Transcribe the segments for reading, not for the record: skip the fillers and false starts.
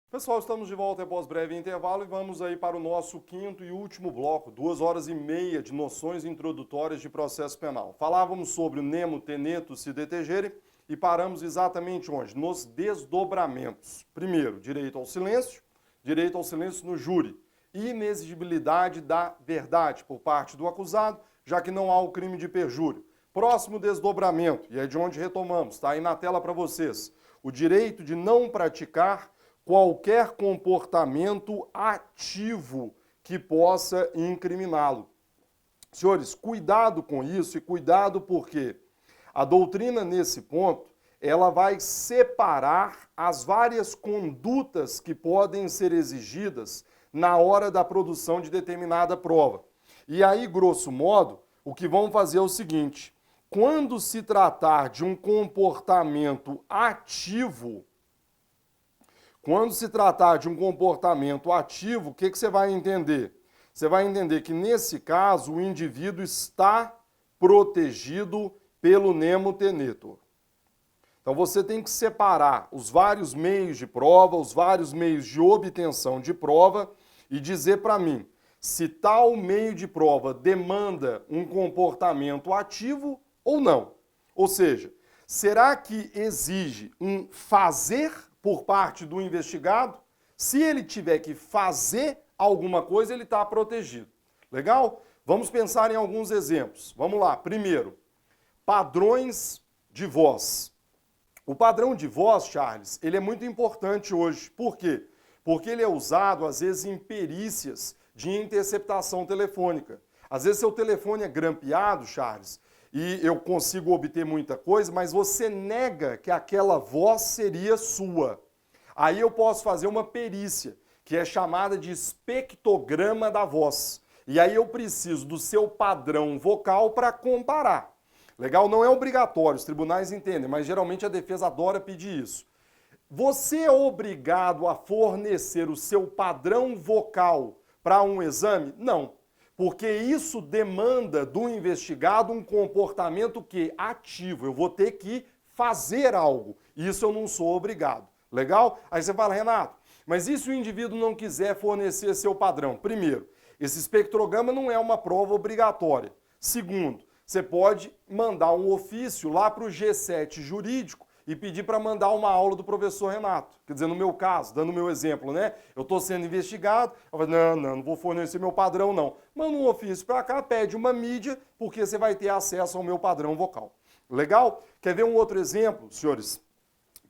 Pessoal, estamos de volta após breve intervalo e vamos aí para o nosso quinto e último bloco, 2h30 de noções introdutórias de processo penal. Falávamos sobre o nemo, teneto, se detegere e paramos exatamente onde? Nos desdobramentos. Primeiro, direito ao silêncio no júri, inexigibilidade da verdade por parte do acusado, já que não há o crime de perjúrio. Próximo desdobramento, e é de onde retomamos, está aí na tela para vocês, o direito de não praticar qualquer comportamento ativo que possa incriminá-lo. Senhores, cuidado com isso e cuidado porque a doutrina nesse ponto, ela vai separar as várias condutas que podem ser exigidas na hora da produção de determinada prova. E aí, grosso modo, o que vão fazer é o seguinte, quando se tratar de um comportamento ativo, o que você vai entender? Você vai entender que, nesse caso, o indivíduo está protegido pelo nemo tenetur. Então, você tem que separar os vários meios de prova, os vários meios de obtenção de prova e dizer para mim se tal meio de prova demanda um comportamento ativo ou não. Ou seja, será que exige um fazer por parte do investigado? Se ele tiver que fazer alguma coisa, ele está protegido. Legal? Vamos pensar em alguns exemplos. Vamos lá. Primeiro, padrões de voz. O padrão de voz, Charles, ele é muito importante hoje. Por quê? Porque ele é usado, às vezes, em perícias de interceptação telefônica. Às vezes, seu telefone é grampeado, Charles, e eu consigo obter muita coisa, mas você nega que aquela voz seria sua. Aí eu posso fazer uma perícia, que é chamada de espectrograma da voz. E aí eu preciso do seu padrão vocal para comparar. Legal? Não é obrigatório, os tribunais entendem, mas geralmente a defesa adora pedir isso. Você é obrigado a fornecer o seu padrão vocal para um exame? Não. Porque isso demanda do investigado um comportamento que ativo. Eu vou ter que fazer algo. Isso eu não sou obrigado. Legal? Aí você fala, Renato, mas e se o indivíduo não quiser fornecer seu padrão? Primeiro, esse espectrograma não é uma prova obrigatória. Segundo, você pode mandar um ofício lá para o G7 jurídico e pedir para mandar uma aula do professor Renato. Quer dizer, no meu caso, dando o meu exemplo, né? Eu estou sendo investigado, eu falo, não vou fornecer meu padrão, não. Manda um ofício para cá, pede uma mídia, porque você vai ter acesso ao meu padrão vocal. Legal? Quer ver um outro exemplo, senhores?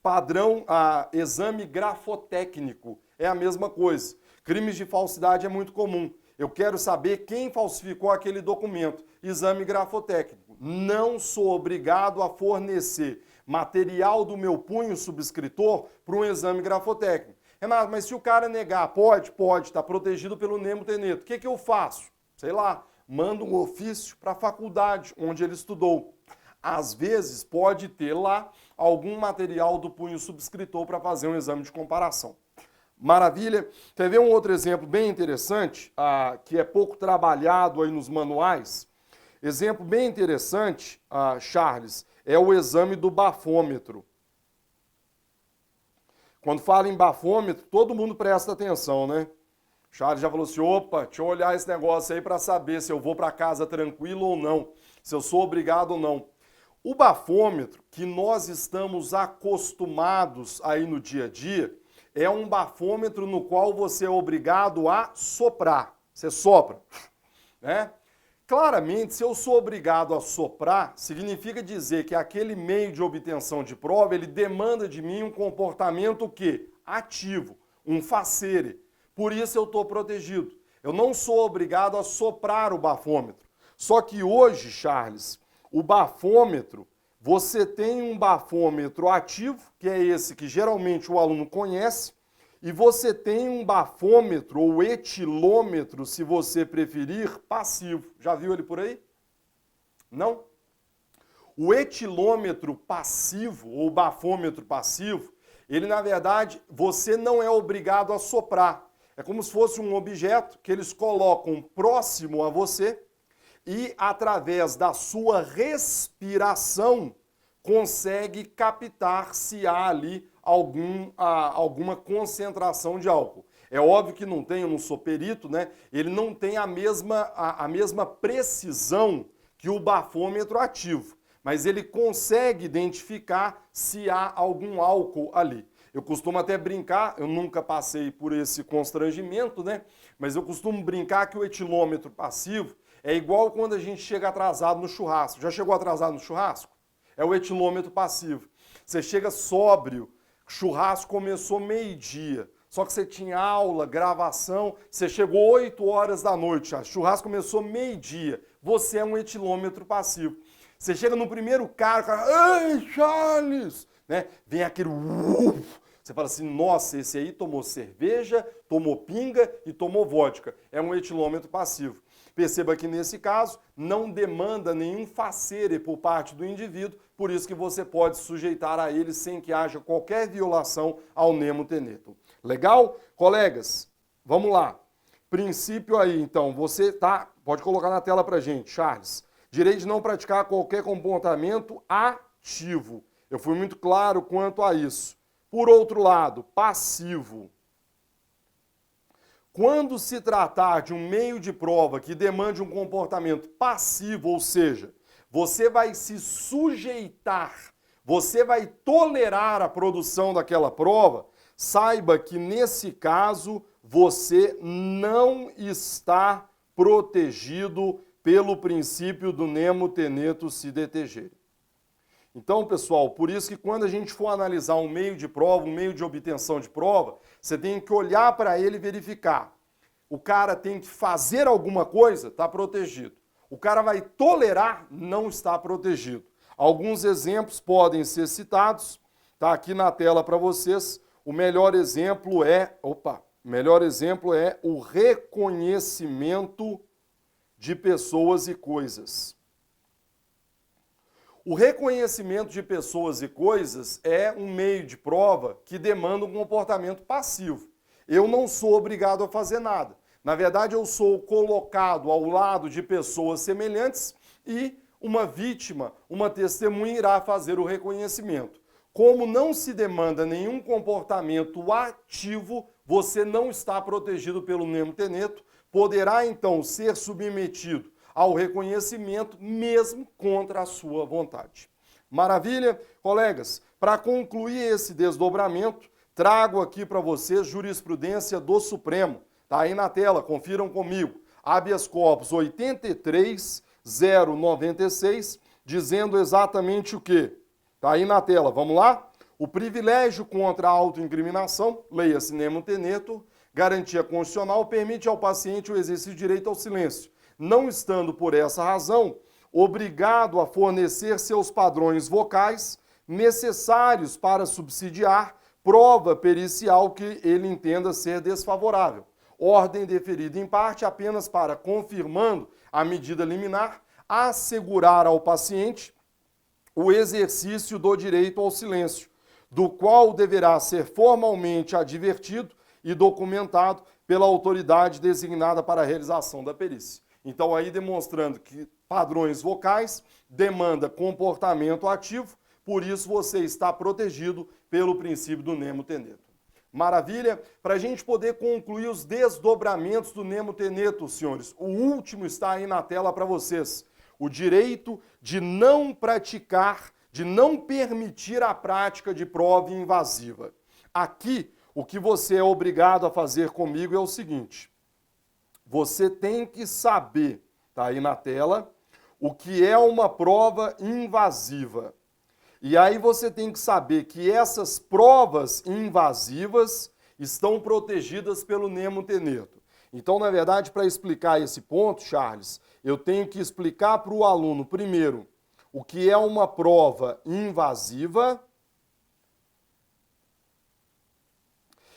Padrão, exame grafotécnico. É a mesma coisa. Crimes de falsidade é muito comum. Eu quero saber quem falsificou aquele documento. Exame grafotécnico. Não sou obrigado a fornecer material do meu punho subscritor para um exame grafotécnico. Renato, mas se o cara negar, pode, está protegido pelo nemo teneto. O que eu faço? Sei lá, mando um ofício para a faculdade onde ele estudou. Às vezes pode ter lá algum material do punho subscritor para fazer um exame de comparação. Maravilha? Quer ver um outro exemplo bem interessante, que é pouco trabalhado aí nos manuais? Exemplo bem interessante, Charles, é o exame do bafômetro. Quando fala em bafômetro, todo mundo presta atenção, né? Charles já falou assim, opa, deixa eu olhar esse negócio aí para saber se eu vou para casa tranquilo ou não, se eu sou obrigado ou não. O bafômetro, que nós estamos acostumados aí no dia a dia, é um bafômetro no qual você é obrigado a soprar. Você sopra, né? Claramente, se eu sou obrigado a soprar, significa dizer que aquele meio de obtenção de prova, ele demanda de mim um comportamento o quê? Ativo, um facere. Por isso eu estou protegido. Eu não sou obrigado a soprar o bafômetro. Só que hoje, Charles, o bafômetro, você tem um bafômetro ativo, que é esse que geralmente o aluno conhece, e você tem um bafômetro ou etilômetro, se você preferir, passivo. Já viu ele por aí? Não? O etilômetro passivo, ou bafômetro passivo, ele na verdade, você não é obrigado a soprar. É como se fosse um objeto que eles colocam próximo a você e, através da sua respiração, consegue captar se há ali alguma concentração de álcool. É óbvio que não tem, eu não sou perito, né? Ele não tem a mesma precisão que o bafômetro ativo, mas ele consegue identificar se há algum álcool ali. Eu costumo até brincar, eu nunca passei por esse constrangimento, né? Mas eu costumo brincar que o etilômetro passivo é igual quando a gente chega atrasado no churrasco. Já chegou atrasado no churrasco? É o etilômetro passivo. Você chega sóbrio, churrasco começou meio-dia, só que você tinha aula, gravação, você chegou 8 horas da noite, o churrasco começou meio-dia, você é um etilômetro passivo. Você chega no primeiro cara, o cara, ei, Charles! Né? Vem aquele você fala assim, nossa, esse aí tomou cerveja, tomou pinga e tomou vodka. É um etilômetro passivo. Perceba que nesse caso não demanda nenhum facere por parte do indivíduo, por isso que você pode sujeitar a ele sem que haja qualquer violação ao nemo-teneto. Legal? Colegas, vamos lá. Princípio aí, então, pode colocar na tela pra gente, Charles. Direito de não praticar qualquer comportamento ativo. Eu fui muito claro quanto a isso. Por outro lado, passivo. Quando se tratar de um meio de prova que demande um comportamento passivo, ou seja, você vai se sujeitar, você vai tolerar a produção daquela prova, saiba que nesse caso você não está protegido pelo princípio do nemo tenetus si detegere. Então, pessoal, por isso que quando a gente for analisar um meio de prova, um meio de obtenção de prova, você tem que olhar para ele e verificar. O cara tem que fazer alguma coisa, está protegido. O cara vai tolerar, não está protegido. Alguns exemplos podem ser citados, está aqui na tela para vocês. O melhor exemplo é o reconhecimento de pessoas e coisas. O reconhecimento de pessoas e coisas é um meio de prova que demanda um comportamento passivo. Eu não sou obrigado a fazer nada. Na verdade, eu sou colocado ao lado de pessoas semelhantes e uma vítima, uma testemunha irá fazer o reconhecimento. Como não se demanda nenhum comportamento ativo, você não está protegido pelo nemo teneto, poderá então ser submetido ao reconhecimento mesmo contra a sua vontade. Maravilha? Colegas, para concluir esse desdobramento, trago aqui para vocês jurisprudência do Supremo. Está aí na tela, confiram comigo. Habeas corpus 83096, dizendo exatamente o quê? Está aí na tela, vamos lá? O privilégio contra a autoincriminação, leia-se nemo tenetur, garantia constitucional, permite ao paciente o exercício de direito ao silêncio, não estando, por essa razão, obrigado a fornecer seus padrões vocais necessários para subsidiar prova pericial que ele entenda ser desfavorável. Ordem deferida em parte apenas para, confirmando a medida liminar, assegurar ao paciente o exercício do direito ao silêncio, do qual deverá ser formalmente advertido e documentado pela autoridade designada para a realização da perícia. Então, aí demonstrando que padrões vocais demanda comportamento ativo, por isso você está protegido pelo princípio do nemo tenetur. Maravilha? Para a gente poder concluir os desdobramentos do nemo tenetur, senhores, o último está aí na tela para vocês. O direito de não praticar, de não permitir a prática de prova invasiva. Aqui, o que você é obrigado a fazer comigo é o seguinte: você tem que saber, tá aí na tela, o que é uma prova invasiva. E aí você tem que saber que essas provas invasivas estão protegidas pelo nemo tenetur. Então, na verdade, para explicar esse ponto, Charles, eu tenho que explicar para o aluno, primeiro, o que é uma prova invasiva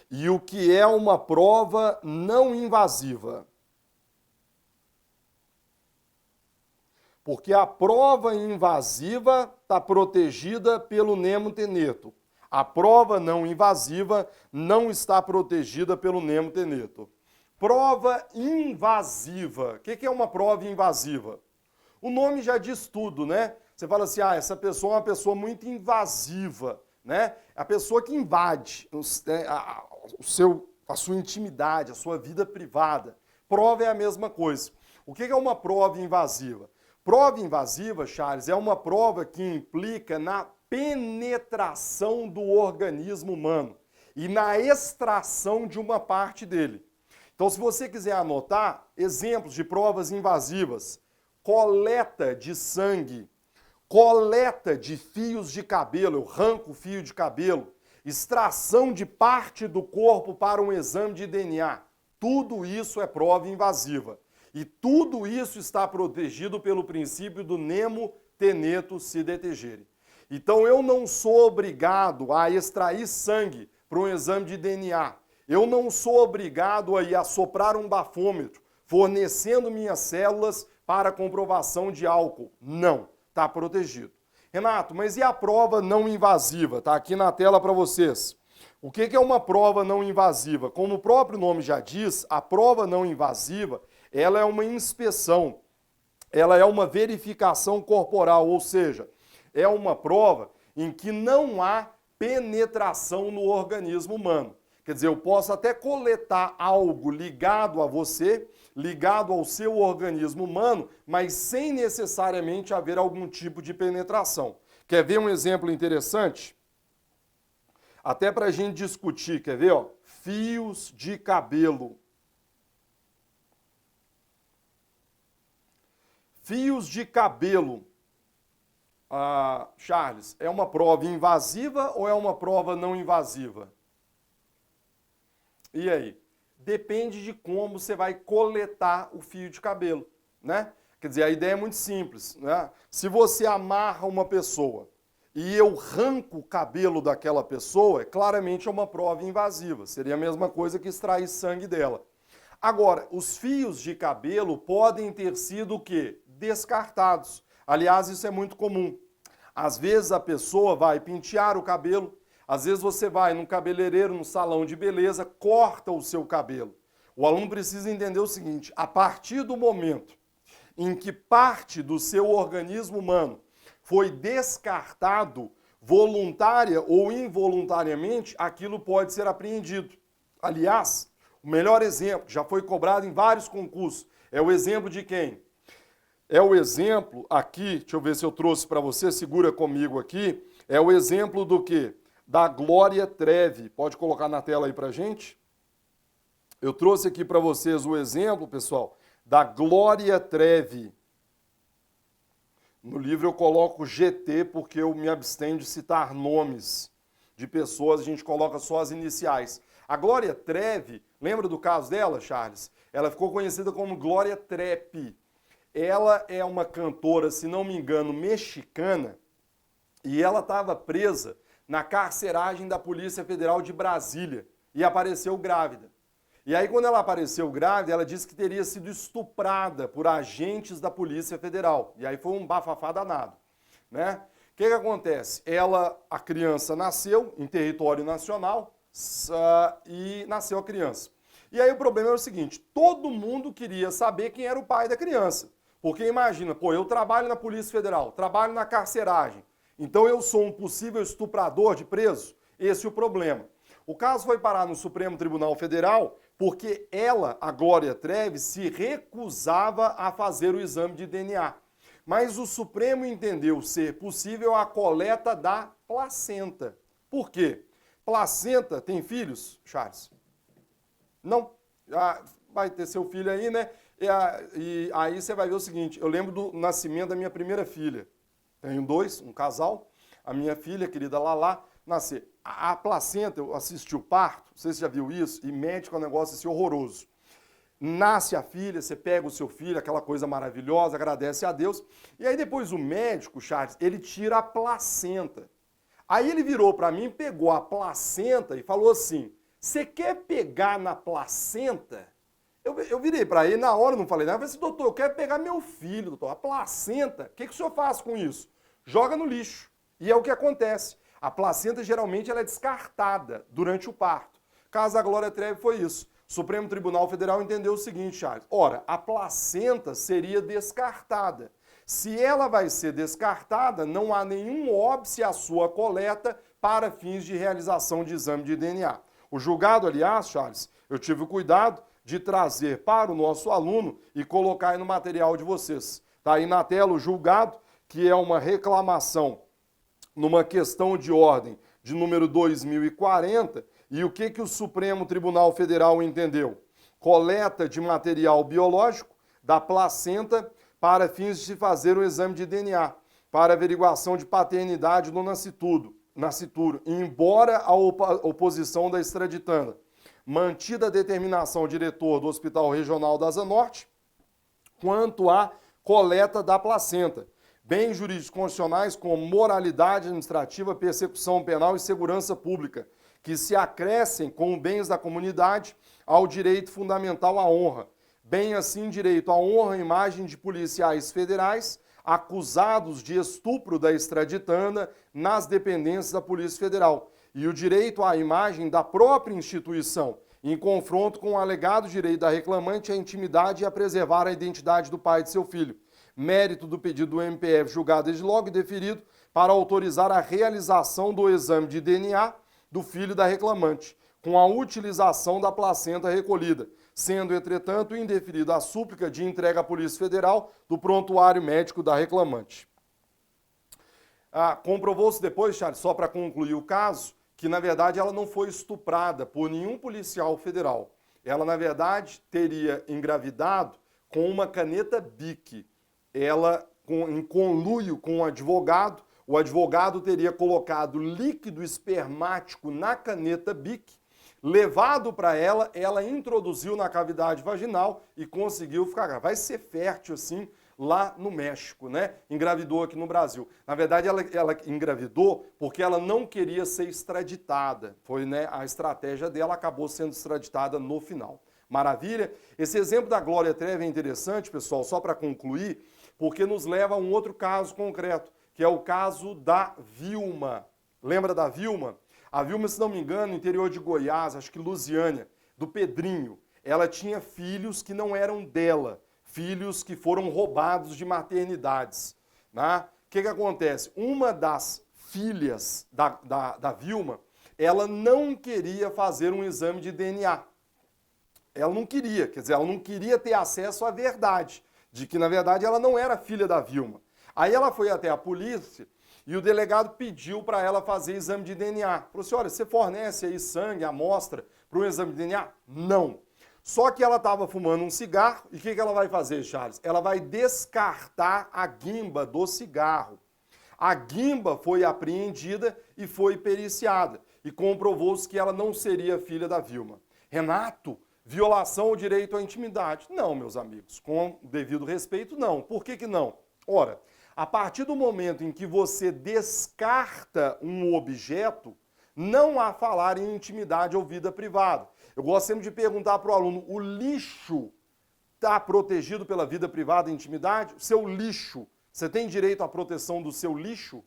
e o que é uma prova não invasiva. Porque a prova invasiva está protegida pelo nemo tenetur. A prova não invasiva não está protegida pelo nemo tenetur. Prova invasiva. O que é uma prova invasiva? O nome já diz tudo, né? Você fala assim, essa pessoa é uma pessoa muito invasiva, né? A pessoa que invade a sua intimidade, a sua vida privada. Prova é a mesma coisa. O que é uma prova invasiva? Prova invasiva, Charles, é uma prova que implica na penetração do organismo humano e na extração de uma parte dele. Então, se você quiser anotar exemplos de provas invasivas, coleta de sangue, coleta de fios de cabelo, eu arranco o fio de cabelo, extração de parte do corpo para um exame de DNA, tudo isso é prova invasiva. E tudo isso está protegido pelo princípio do nemo tenetur si detegere. Então eu não sou obrigado a extrair sangue para um exame de DNA. Eu não sou obrigado a soprar um bafômetro, fornecendo minhas células para comprovação de álcool. Não, está protegido. Renato, mas e a prova não invasiva? Está aqui na tela para vocês. O que é uma prova não invasiva? Como o próprio nome já diz, a prova não invasiva, ela é uma inspeção, ela é uma verificação corporal, ou seja, é uma prova em que não há penetração no organismo humano. Quer dizer, eu posso até coletar algo ligado a você, ligado ao seu organismo humano, mas sem necessariamente haver algum tipo de penetração. Quer ver um exemplo interessante? Até para a gente discutir, quer ver? Ó? Fios de cabelo. Fios de cabelo. Charles, é uma prova invasiva ou é uma prova não invasiva? E aí? Depende de como você vai coletar o fio de cabelo, né? Quer dizer, a ideia é muito simples, né? Se você amarra uma pessoa e eu arranco o cabelo daquela pessoa, claramente é uma prova invasiva. Seria a mesma coisa que extrair sangue dela. Agora, os fios de cabelo podem ter sido o quê? Descartados. Aliás, isso é muito comum. Às vezes a pessoa vai pentear o cabelo, às vezes você vai num cabeleireiro, num salão de beleza, corta o seu cabelo. O aluno precisa entender o seguinte, a partir do momento em que parte do seu organismo humano foi descartado, voluntária ou involuntariamente, aquilo pode ser apreendido. Aliás, o melhor exemplo, já foi cobrado em vários concursos, é o exemplo de quem? É o exemplo aqui, deixa eu ver se eu trouxe para você, segura comigo aqui, é o exemplo do quê? Da Glória Trevi. Pode colocar na tela aí pra gente? Eu trouxe aqui para vocês o exemplo, pessoal, da Glória Trevi. No livro eu coloco GT porque eu me abstenho de citar nomes de pessoas, a gente coloca só as iniciais. A Glória Trevi, lembra do caso dela, Charles? Ela ficou conhecida como Glória Trepi. Ela é uma cantora, se não me engano, mexicana, e ela estava presa na carceragem da Polícia Federal de Brasília e apareceu grávida. E aí, quando ela apareceu grávida, ela disse que teria sido estuprada por agentes da Polícia Federal. E aí foi um bafafá danado, né? O que acontece? A criança nasceu em território nacional e nasceu a criança. E aí o problema é o seguinte, todo mundo queria saber quem era o pai da criança. Porque imagina, eu trabalho na Polícia Federal, trabalho na carceragem, então eu sou um possível estuprador de preso? Esse é o problema. O caso foi parar no Supremo Tribunal Federal porque ela, a Glória Trevi, se recusava a fazer o exame de DNA. Mas o Supremo entendeu ser possível a coleta da placenta. Por quê? Placenta tem filhos, Charles? Não. Vai ter seu filho aí, né? E aí você vai ver o seguinte, eu lembro do nascimento da minha primeira filha. Tenho dois, um casal. A minha filha, querida Lala, nasceu. A placenta, eu assisti o parto, não sei se você já viu isso, e médico é um negócio assim horroroso. Nasce a filha, você pega o seu filho, aquela coisa maravilhosa, agradece a Deus. E aí depois o médico, Charles, ele tira a placenta. Aí ele virou para mim, pegou a placenta e falou assim, você quer pegar na placenta? Eu virei para ele, na hora eu não falei nada, eu falei assim, doutor, eu quero pegar meu filho, doutor, a placenta, o que o senhor faz com isso? Joga no lixo. E é o que acontece. A placenta geralmente ela é descartada durante o parto. Caso da Glória Trevi foi isso. O Supremo Tribunal Federal entendeu o seguinte, Charles, ora, a placenta seria descartada. Se ela vai ser descartada, não há nenhum óbice à sua coleta para fins de realização de exame de DNA. O julgado, aliás, Charles, eu tive o cuidado de trazer para o nosso aluno e colocar aí no material de vocês. Está aí na tela o julgado, que é uma reclamação numa questão de ordem de número 2040, e o que o Supremo Tribunal Federal entendeu? Coleta de material biológico da placenta para fins de se fazer o exame de DNA, para averiguação de paternidade no nascituro, embora a oposição da extraditanda. Mantida a determinação diretor do Hospital Regional da Asa Norte quanto à coleta da placenta. Bens jurídicos constitucionais como moralidade administrativa, persecução penal e segurança pública, que se acrescem com bens da comunidade ao direito fundamental à honra, bem assim direito à honra e imagem de policiais federais acusados de estupro da extraditanda nas dependências da Polícia Federal e o direito à imagem da própria instituição, em confronto com o alegado direito da reclamante à intimidade e a preservar a identidade do pai de seu filho. Mérito do pedido do MPF julgado desde logo e deferido para autorizar a realização do exame de DNA do filho da reclamante, com a utilização da placenta recolhida, sendo, entretanto, indeferida a súplica de entrega à Polícia Federal do prontuário médico da reclamante. Comprovou-se depois, Charles, só para concluir o caso, que, na verdade, ela não foi estuprada por nenhum policial federal. Ela, na verdade, teria engravidado com uma caneta Bic. Ela, em conluio com o advogado teria colocado líquido espermático na caneta Bic, levado para ela, ela introduziu na cavidade vaginal e conseguiu ficar. Vai ser fértil, assim, lá no México, né? Engravidou aqui no Brasil. Na verdade, ela engravidou porque ela não queria ser extraditada. Foi, né, a estratégia dela, acabou sendo extraditada no final. Maravilha? Esse exemplo da Glória Trevi é interessante, pessoal, só para concluir, porque nos leva a um outro caso concreto, que é o caso da Vilma. Lembra da Vilma? A Vilma, se não me engano, no interior de Goiás, acho que Lusiânia, do Pedrinho, ela tinha filhos que não eram dela, filhos que foram roubados de maternidades. Né? O que acontece? Uma das filhas da Vilma, ela não queria fazer um exame de DNA. Ela não queria, quer dizer, ela não queria ter acesso à verdade, de que, na verdade, ela não era filha da Vilma. Aí ela foi até a polícia e o delegado pediu para ela fazer exame de DNA. Falou assim, olha, você fornece aí sangue, amostra para um exame de DNA? Não. Só que ela estava fumando um cigarro e o que ela vai fazer, Charles? Ela vai descartar a guimba do cigarro. A guimba foi apreendida e foi periciada e comprovou-se que ela não seria filha da Vilma. Renato, violação ao direito à intimidade. Não, meus amigos, com devido respeito, não. Por que não? Ora, a partir do momento em que você descarta um objeto, não há falar em intimidade ou vida privada. Eu gosto sempre de perguntar para o aluno, o lixo está protegido pela vida privada e intimidade? O seu lixo, você tem direito à proteção do seu lixo?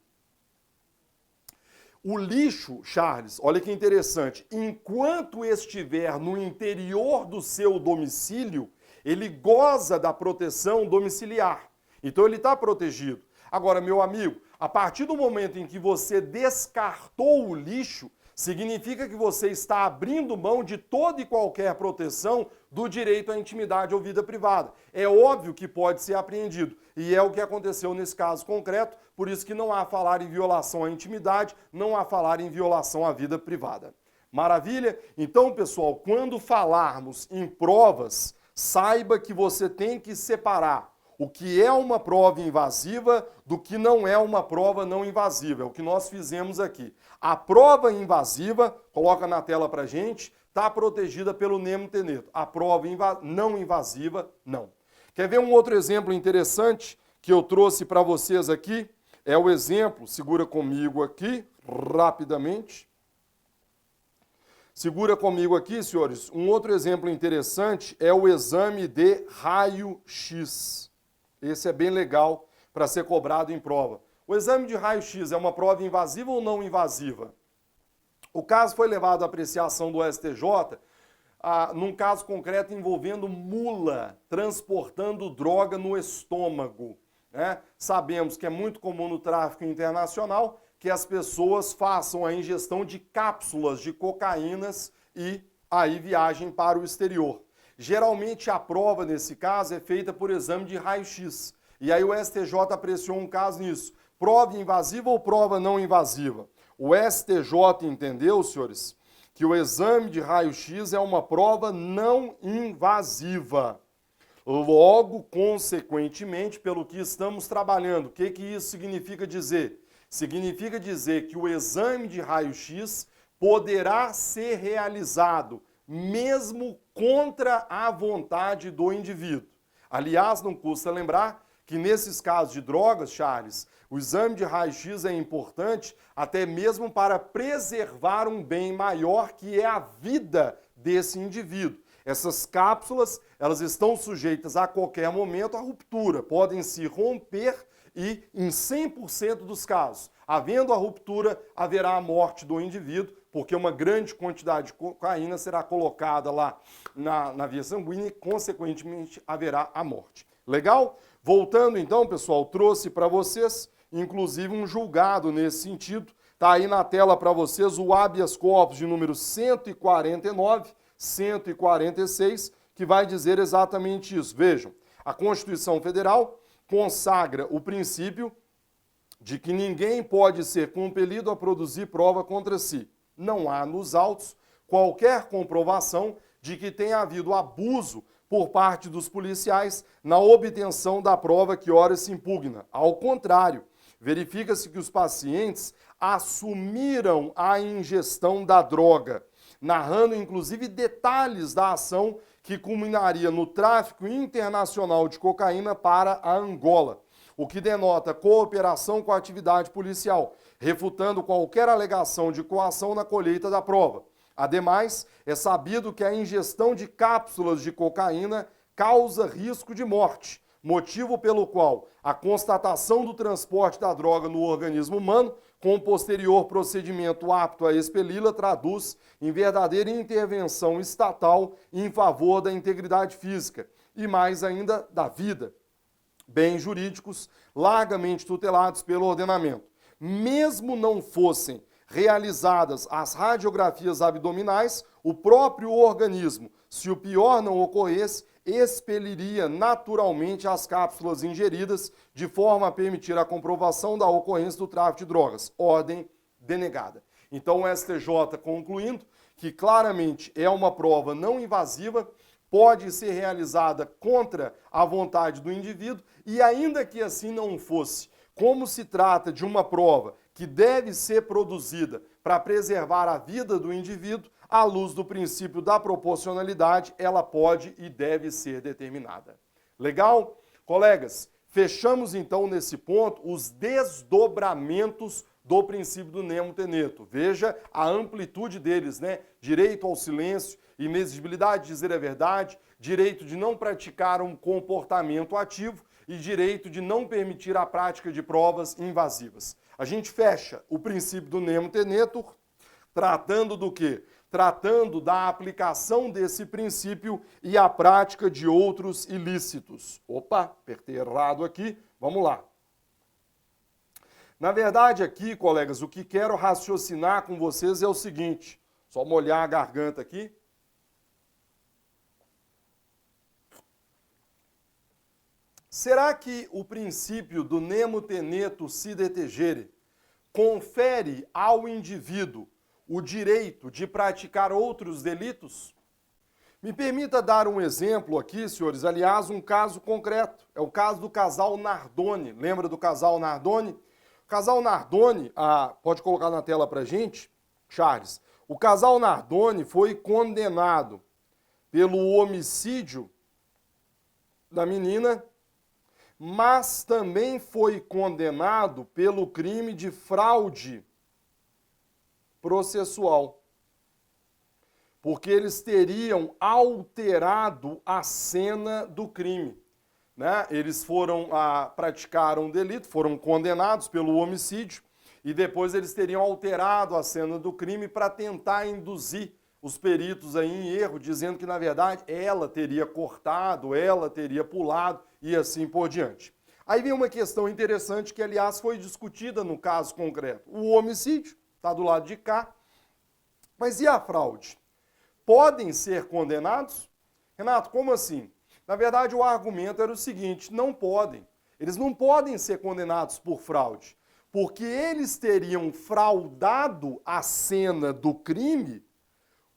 O lixo, Charles, olha que interessante, enquanto estiver no interior do seu domicílio, ele goza da proteção domiciliar. Então ele está protegido. Agora, meu amigo, a partir do momento em que você descartou o lixo, significa que você está abrindo mão de toda e qualquer proteção do direito à intimidade ou vida privada. É óbvio que pode ser apreendido. E é o que aconteceu nesse caso concreto, por isso que não há falar em violação à intimidade, não há falar em violação à vida privada. Maravilha? Então, pessoal, quando falarmos em provas, saiba que você tem que separar o que é uma prova invasiva do que não é uma prova não invasiva. É o que nós fizemos aqui. A prova invasiva, coloca na tela pra gente, está protegida pelo Nemo Teneto. A prova não invasiva, não. Quer ver um outro exemplo interessante que eu trouxe para vocês aqui? É o exemplo, segura comigo aqui, rapidamente. Segura comigo aqui, senhores. Um outro exemplo interessante é o exame de raio-x. Esse é bem legal para ser cobrado em prova. O exame de raio-x é uma prova invasiva ou não invasiva? O caso foi levado à apreciação do STJ, num caso concreto envolvendo mula transportando droga no estômago. né? Sabemos que é muito comum no tráfico internacional que as pessoas façam a ingestão de cápsulas de cocaínas e aí viajem para o exterior. Geralmente a prova nesse caso é feita por exame de raio-x. E aí o STJ apreciou um caso nisso. Prova invasiva ou prova não invasiva? O STJ entendeu, senhores, que o exame de raio-x é uma prova não invasiva. Logo, consequentemente, pelo que estamos trabalhando, o que isso significa dizer? Significa dizer que o exame de raio-x poderá ser realizado mesmo contra a vontade do indivíduo. Aliás, não custa lembrar que nesses casos de drogas, Charles, o exame de raio-x é importante até mesmo para preservar um bem maior, que é a vida desse indivíduo. Essas cápsulas, elas estão sujeitas a qualquer momento à ruptura, podem se romper e, em 100% dos casos, havendo a ruptura, haverá a morte do indivíduo, porque uma grande quantidade de cocaína será colocada lá na via sanguínea e, consequentemente, haverá a morte. Legal? Voltando então, pessoal, trouxe para vocês, inclusive, um julgado nesse sentido. Está aí na tela para vocês o habeas corpus de número 149, 146, que vai dizer exatamente isso. Vejam, a Constituição Federal consagra o princípio de que ninguém pode ser compelido a produzir prova contra si. Não há nos autos qualquer comprovação de que tenha havido abuso por parte dos policiais na obtenção da prova que ora se impugna. Ao contrário, verifica-se que os pacientes assumiram a ingestão da droga, narrando inclusive detalhes da ação que culminaria no tráfico internacional de cocaína para a Angola, o que denota cooperação com a atividade policial, refutando qualquer alegação de coação na colheita da prova. Ademais, é sabido que a ingestão de cápsulas de cocaína causa risco de morte, motivo pelo qual a constatação do transporte da droga no organismo humano, com posterior procedimento apto a expeli-la, traduz em verdadeira intervenção estatal em favor da integridade física e, mais ainda, da vida. Bens jurídicos largamente tutelados pelo ordenamento. Mesmo não fossem realizadas as radiografias abdominais, o próprio organismo, se o pior não ocorresse, expeliria naturalmente as cápsulas ingeridas, de forma a permitir a comprovação da ocorrência do tráfico de drogas. Ordem denegada. Então o STJ concluindo que claramente é uma prova não invasiva, pode ser realizada contra a vontade do indivíduo e, ainda que assim não fosse, como se trata de uma prova que deve ser produzida para preservar a vida do indivíduo, à luz do princípio da proporcionalidade, ela pode e deve ser determinada. Legal? Colegas, fechamos então nesse ponto os desdobramentos do princípio do nemo teneto. Veja a amplitude deles, né? Direito ao silêncio, inexigibilidade de dizer a verdade, direito de não praticar um comportamento ativo e direito de não permitir a prática de provas invasivas. A gente fecha o princípio do nemo teneto tratando do quê? Tratando da aplicação desse princípio e a prática de outros ilícitos. Opa, apertei errado aqui, vamos lá. Na verdade aqui, colegas, o que quero raciocinar com vocês é o seguinte, só molhar a garganta aqui. Será que o princípio do nemo teneto si detegere confere ao indivíduo o direito de praticar outros delitos? Me permita dar um exemplo aqui, senhores, aliás, um caso concreto. É o caso do casal Nardoni. Lembra do casal Nardoni? O casal Nardoni, pode colocar na tela pra gente, Charles. O casal Nardoni foi condenado pelo homicídio da menina, mas também foi condenado pelo crime de fraude processual, porque eles teriam alterado a cena do crime, né? Eles praticaram um delito, foram condenados pelo homicídio e depois eles teriam alterado a cena do crime para tentar induzir os peritos aí em erro, dizendo que na verdade ela teria cortado, ela teria pulado e assim por diante. Aí vem uma questão interessante que, aliás, foi discutida no caso concreto. O homicídio está do lado de cá, mas e a fraude? Podem ser condenados? Renato, como assim? Na verdade, o argumento era o seguinte, não podem. Eles não podem ser condenados por fraude, porque eles teriam fraudado a cena do crime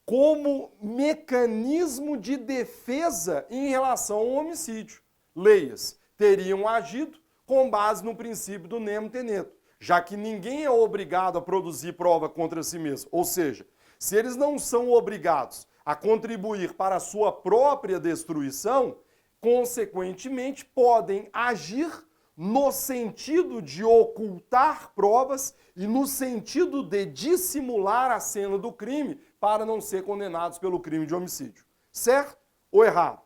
como mecanismo de defesa em relação ao homicídio. Leias, teriam agido com base no princípio do nemo teneto, já que ninguém é obrigado a produzir prova contra si mesmo. Ou seja, se eles não são obrigados a contribuir para a sua própria destruição, consequentemente podem agir no sentido de ocultar provas e no sentido de dissimular a cena do crime para não ser condenados pelo crime de homicídio. Certo ou errado?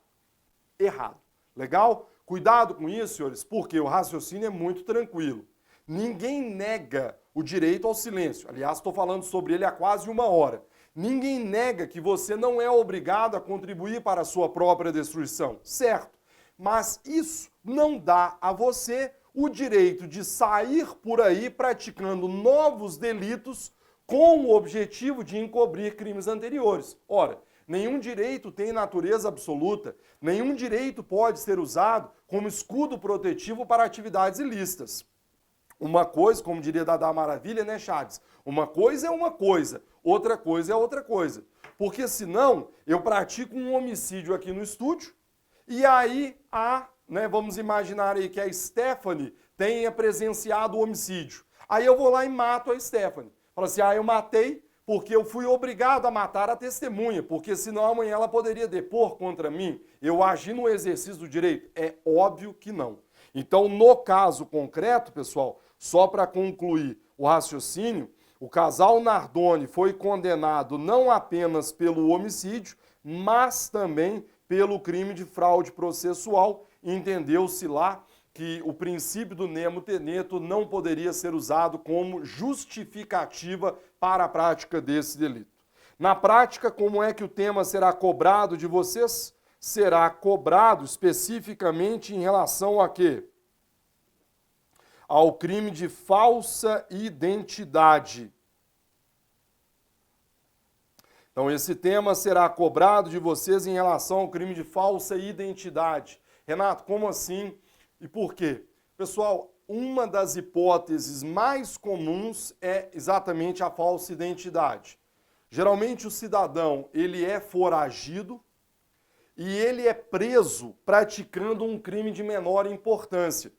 Errado. Legal? Cuidado com isso, senhores, porque o raciocínio é muito tranquilo. Ninguém nega o direito ao silêncio. Aliás, estou falando sobre ele há quase uma hora. Ninguém nega que você não é obrigado a contribuir para a sua própria destruição, certo? Mas isso não dá a você o direito de sair por aí praticando novos delitos com o objetivo de encobrir crimes anteriores. Ora, nenhum direito tem natureza absoluta, nenhum direito pode ser usado como escudo protetivo para atividades ilícitas. Uma coisa, como diria Dada Maravilha, né, Chaves? Uma coisa é uma coisa, outra coisa é outra coisa. Porque senão eu pratico um homicídio aqui no estúdio e aí vamos imaginar aí que a Stephanie tenha presenciado o homicídio. Aí eu vou lá e mato a Stephanie. Fala assim, eu matei porque eu fui obrigado a matar a testemunha, porque senão amanhã ela poderia depor contra mim. Eu agi no exercício do direito? É óbvio que não. Então, no caso concreto, pessoal, só para concluir o raciocínio, o casal Nardoni foi condenado não apenas pelo homicídio, mas também pelo crime de fraude processual. Entendeu-se lá que o princípio do nemo teneto não poderia ser usado como justificativa para a prática desse delito. Na prática, como é que o tema será cobrado de vocês? Será cobrado especificamente em relação a quê? Ao crime de falsa identidade. Então, esse tema será cobrado de vocês em relação ao crime de falsa identidade. Renato, como assim e por quê? Pessoal, uma das hipóteses mais comuns é exatamente a falsa identidade. Geralmente o cidadão, ele é foragido e ele é preso praticando um crime de menor importância.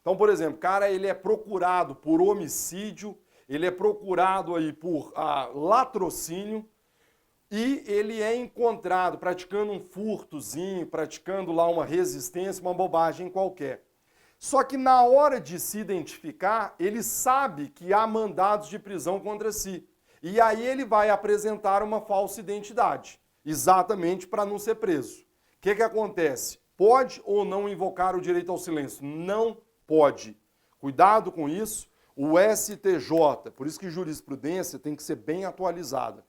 Então, por exemplo, cara, ele é procurado por homicídio, ele é procurado aí por latrocínio e ele é encontrado praticando um furtozinho, praticando lá uma resistência, uma bobagem qualquer. Só que na hora de se identificar, ele sabe que há mandados de prisão contra si. E aí ele vai apresentar uma falsa identidade, exatamente para não ser preso. O que acontece? Pode ou não invocar o direito ao silêncio? Não pode. Cuidado com isso. O STJ, por isso que jurisprudência tem que ser bem atualizada.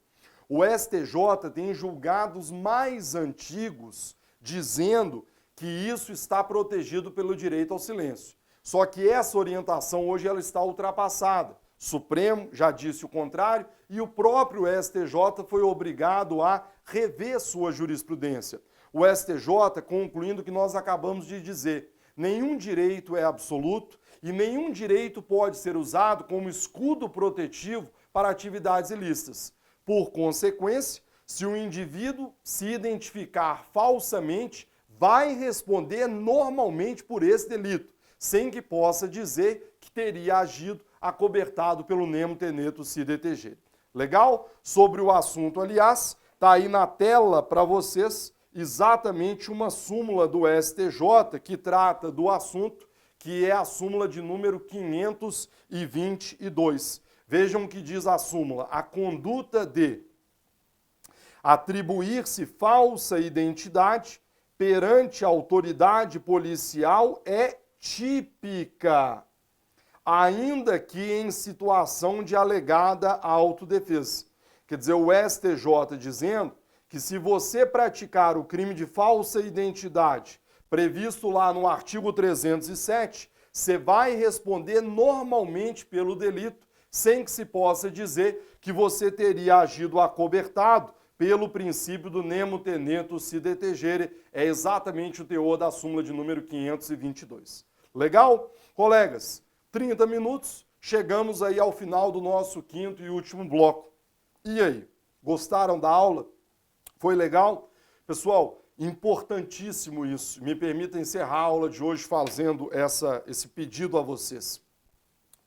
O STJ tem julgados mais antigos dizendo que isso está protegido pelo direito ao silêncio. Só que essa orientação hoje ela está ultrapassada. O Supremo já disse o contrário e o próprio STJ foi obrigado a rever sua jurisprudência. O STJ concluindo que nós acabamos de dizer, nenhum direito é absoluto e nenhum direito pode ser usado como escudo protetivo para atividades ilícitas. Por consequência, se o indivíduo se identificar falsamente, vai responder normalmente por esse delito, sem que possa dizer que teria agido acobertado pelo nemo teneto si DTG. Legal? Sobre o assunto, aliás, está aí na tela para vocês exatamente uma súmula do STJ que trata do assunto, que é a súmula de número 522. Vejam o que diz a súmula. A conduta de atribuir-se falsa identidade perante a autoridade policial é típica, ainda que em situação de alegada autodefesa. Quer dizer, o STJ dizendo que se você praticar o crime de falsa identidade previsto lá no artigo 307, você vai responder normalmente pelo delito, sem que se possa dizer que você teria agido acobertado pelo princípio do nemo tenetur si detegere. É exatamente o teor da súmula de número 522. Legal? Colegas, 30 minutos, chegamos aí ao final do nosso quinto e último bloco. E aí, gostaram da aula? Foi legal? Pessoal, importantíssimo isso. Me permita encerrar a aula de hoje fazendo esse pedido a vocês.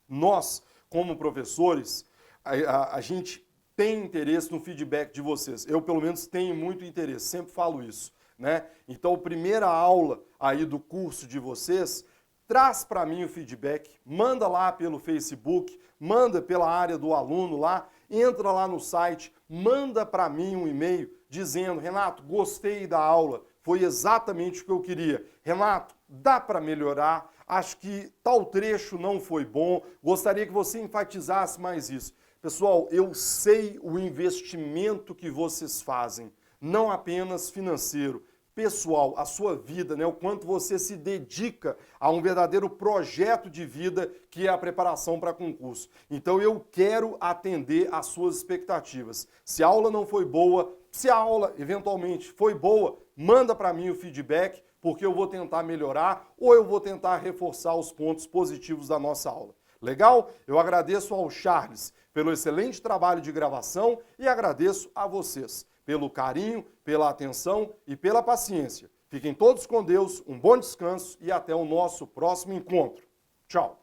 Nós, como professores, a gente tem interesse no feedback de vocês. Eu, pelo menos, tenho muito interesse, sempre falo isso, né? Então, a primeira aula aí do curso de vocês, traz para mim o feedback, manda lá pelo Facebook, manda pela área do aluno lá, entra lá no site, manda para mim um e-mail dizendo: Renato, gostei da aula, foi exatamente o que eu queria. Renato, dá para melhorar, acho que tal trecho não foi bom, gostaria que você enfatizasse mais isso. Pessoal, eu sei o investimento que vocês fazem, não apenas financeiro, pessoal, a sua vida, né? O quanto você se dedica a um verdadeiro projeto de vida que é a preparação para concurso. Então eu quero atender às suas expectativas. Se a aula não foi boa, se a aula eventualmente foi boa, manda para mim o feedback, porque eu vou tentar melhorar ou eu vou tentar reforçar os pontos positivos da nossa aula. Legal? Eu agradeço ao Charles pelo excelente trabalho de gravação e agradeço a vocês pelo carinho, pela atenção e pela paciência. Fiquem todos com Deus, um bom descanso e até o nosso próximo encontro. Tchau!